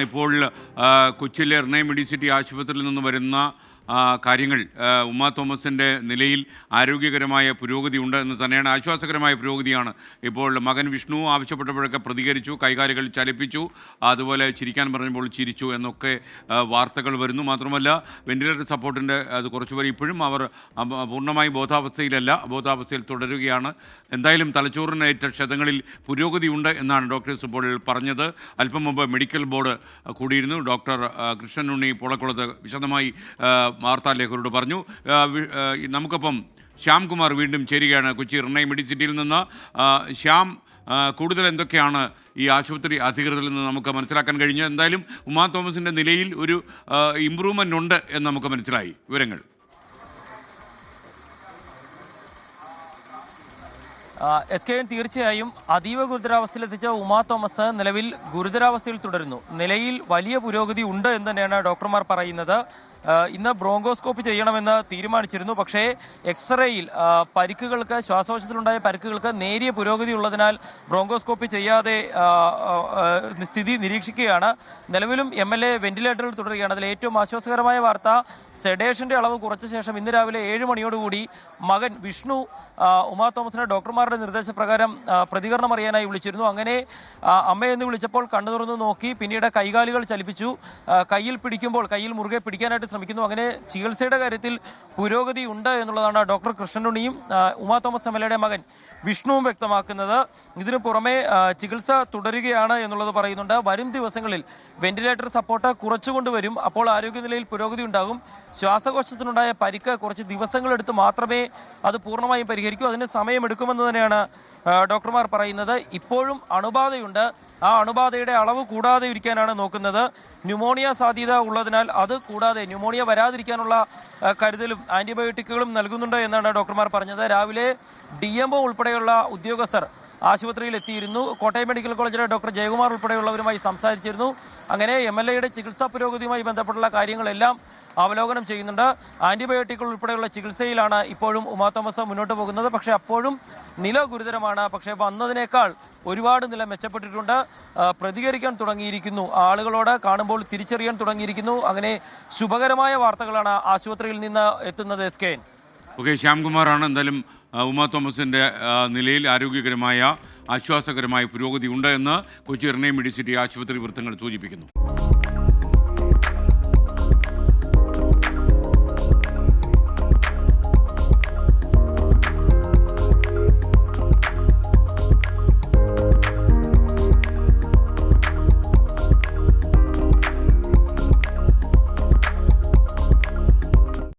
ഇപ്പോൾ കൊച്ചിയിലെ എറണാകുളം മെഡിസിറ്റി ആശുപത്രിയിൽ നിന്ന് വരുന്ന കാര്യങ്ങൾ ഉമാ തോമസിൻ്റെ നിലയിൽ ആരോഗ്യകരമായ പുരോഗതി ഉണ്ട് എന്ന് തന്നെയാണ്. ആശ്വാസകരമായ പുരോഗതിയാണ്. ഇപ്പോൾ മകൻ വിഷ്ണു ആവശ്യപ്പെട്ടപ്പോഴൊക്കെ പ്രതികരിച്ചു, കൈകാലുകൾ ചലിപ്പിച്ചു, അതുപോലെ ചിരിക്കാൻ പറഞ്ഞപ്പോൾ ചിരിച്ചു എന്നൊക്കെ വാർത്തകൾ വരുന്നു. മാത്രമല്ല വെന്റിലേറ്റർ സപ്പോർട്ടിൻ്റെ അത് കുറച്ചുപേർ ഇപ്പോഴും അവർ പൂർണ്ണമായും ബോധാവസ്ഥയിലല്ല, അബോധാവസ്ഥയിൽ തുടരുകയാണ്. എന്തായാലും തലച്ചോറിനേറ്റ ക്ഷതങ്ങളിൽ പുരോഗതിയുണ്ട് എന്നാണ് ഡോക്ടേഴ്സ് ഇപ്പോൾ പറഞ്ഞത്. അല്പം മുമ്പ് മെഡിക്കൽ ബോർഡ് കൂടിയിരുന്നു. ഡോക്ടർ കൃഷ്ണൻ ഉണ്ണി പോളക്കുളത്ത് വിശദമായി വാർത്താലേഖകരോട് പറഞ്ഞു. നമുക്കൊപ്പം ശ്യാംകുമാർ വീണ്ടും ചേരുകയാണ് കൊച്ചി എറണാകുളം മെഡിസിറ്റിയിൽ നിന്ന്. ശ്യാം, കൂടുതൽ എന്തൊക്കെയാണ് ഈ ആശുപത്രി അധികൃതരിൽ നിന്ന് നമുക്ക് മനസ്സിലാക്കാൻ കഴിഞ്ഞത്? എന്തായാലും ഉമാ തോമസിൻ്റെ നിലയിൽ ഒരു ഇമ്പ്രൂവ്മെൻ്റ് ഉണ്ട് എന്ന് നമുക്ക് മനസ്സിലായി. വിവരങ്ങൾ SKN തീർച്ചയായും അതീവ ഗുരുതരാവസ്ഥയിലെത്തിച്ച ഉമാ തോമസ് നിലവിൽ ഗുരുതരാവസ്ഥയിൽ തുടരുന്നു. നിലയിൽ വലിയ പുരോഗതി ഉണ്ട് എന്ന് തന്നെയാണ് ഡോക്ടർമാർ പറയുന്നത്. ഇന്ന് ബ്രോങ്കോസ്കോപ്പി ചെയ്യണമെന്ന് തീരുമാനിച്ചിരുന്നു. പക്ഷേ എക്സ്റേയിൽ പരിക്കുകൾക്ക്, ശ്വാസകോശത്തിലുണ്ടായ പരിക്കുകൾക്ക് നേരിയ പുരോഗതി ഉള്ളതിനാൽ ബ്രോങ്കോസ്കോപ്പി ചെയ്യാതെ സ്ഥിതി നിരീക്ഷിക്കുകയാണ്. നിലവിലും MLA വെന്റിലേറ്ററിൽ തുടരുകയാണ്. അതിൽ ഏറ്റവും ആശ്വാസകരമായ വാർത്ത, സെഡേഷന്റെ അളവ് കുറച്ച ശേഷം ഇന്ന് രാവിലെ 7 മണിയോടുകൂടി മകൻ വിഷ്ണു ഉമാ തോമസിനെ ഡോക്ടർമാരുടെ നിർദ്ദേശപ്രകാരം പ്രതികരണം അറിയാനായി വിളിച്ചിരുന്നു. അങ്ങനെ അമ്മയെന്ന് വിളിച്ചപ്പോൾ കണ്ണു തുറന്നു നോക്കി, പിന്നീട് കൈകാലുകൾ ചലിപ്പിച്ചു, കയ്യിൽ പിടിക്കുമ്പോൾ കയ്യിൽ മുറുകെ പിടിക്കാനായിട്ട് ശ്രമിക്കുന്നു. അങ്ങനെ ചികിത്സയുടെ കാര്യത്തിൽ പുരോഗതി ഉണ്ട് എന്നുള്ളതാണ് ഡോക്ടർ കൃഷ്ണനുണ്ണിയും ഉമാ തോമസ് MLAയുടെ മകൻ വിഷ്ണുവും വ്യക്തമാക്കുന്നത്. ഇതിനു പുറമെ ചികിത്സ തുടരുകയാണ് എന്നുള്ളത് പറയുന്നുണ്ട്. വരും ദിവസങ്ങളിൽ വെന്റിലേറ്റർ സപ്പോർട്ട് കുറച്ചുകൊണ്ടുവരും. അപ്പോൾ ആരോഗ്യനിലയിൽ പുരോഗതി ഉണ്ടാകും. ശ്വാസകോശത്തിനുണ്ടായ പരിക്ക് കുറച്ച് ദിവസങ്ങളെടുത്ത് മാത്രമേ അത് പൂർണ്ണമായും പരിഹരിക്കൂ. അതിന് സമയമെടുക്കുമെന്ന് തന്നെയാണ് ഡോക്ടർമാർ പറയുന്നത്. ഇപ്പോഴും അണുബാധയുണ്ട്. ആ അണുബാധയുടെ അളവ് കൂടാതെ ഇരിക്കാനാണ് നോക്കുന്നത്. ന്യൂമോണിയ സാധ്യത ഉള്ളതിനാൽ അത് കൂടാതെ ന്യൂമോണിയ വരാതിരിക്കാനുള്ള കരുതലും ആന്റിബയോട്ടിക്കുകളും നൽകുന്നുണ്ട് എന്നാണ് ഡോക്ടർമാർ പറഞ്ഞത്. രാവിലെ DMO ഉൾപ്പെടെയുള്ള ഉദ്യോഗസ്ഥർ ആശുപത്രിയിൽ എത്തിയിരുന്നു. കോട്ടയം മെഡിക്കൽ കോളേജിലെ ഡോക്ടർ ജയകുമാർ ഉൾപ്പെടെയുള്ളവരുമായി സംസാരിച്ചിരുന്നു. അങ്ങനെ MLAയുടെ ചികിത്സാ പുരോഗതിയുമായി ബന്ധപ്പെട്ടുള്ള കാര്യങ്ങളെല്ലാം അവലോകനം ചെയ്യുന്നുണ്ട്. ആന്റിബയോട്ടിക്കുകൾ ഉൾപ്പെടെയുള്ള ചികിത്സയിലാണ് ഇപ്പോഴും ഉമാ തോമസ് മുന്നോട്ട് പോകുന്നത്. പക്ഷേ അപ്പോഴും നില ഗുരുതരമാണ്. പക്ഷേ വന്നതിനേക്കാൾ ഒരുപാട് നില മെച്ചപ്പെട്ടിട്ടുണ്ട്. പ്രതികരിക്കാൻ തുടങ്ങിയിരിക്കുന്നു, ആളുകളോട് കാണുമ്പോൾ തിരിച്ചറിയാൻ തുടങ്ങിയിരിക്കുന്നു. അങ്ങനെ ശുഭകരമായ വാർത്തകളാണ് ആശുപത്രിയിൽ നിന്ന് എത്തുന്നത്. SKN. ഓക്കെ, ശ്യാംകുമാറാണ്. എന്തായാലും ഉമാ തോമസിൻ്റെ നിലയിൽ ആരോഗ്യകരമായ, ആശ്വാസകരമായ പുരോഗതി ഉണ്ട് എന്ന് കൊച്ചി എറണാകുളം മെഡിസിറ്റി ആശുപത്രി വൃത്തങ്ങൾ സൂചിപ്പിക്കുന്നു.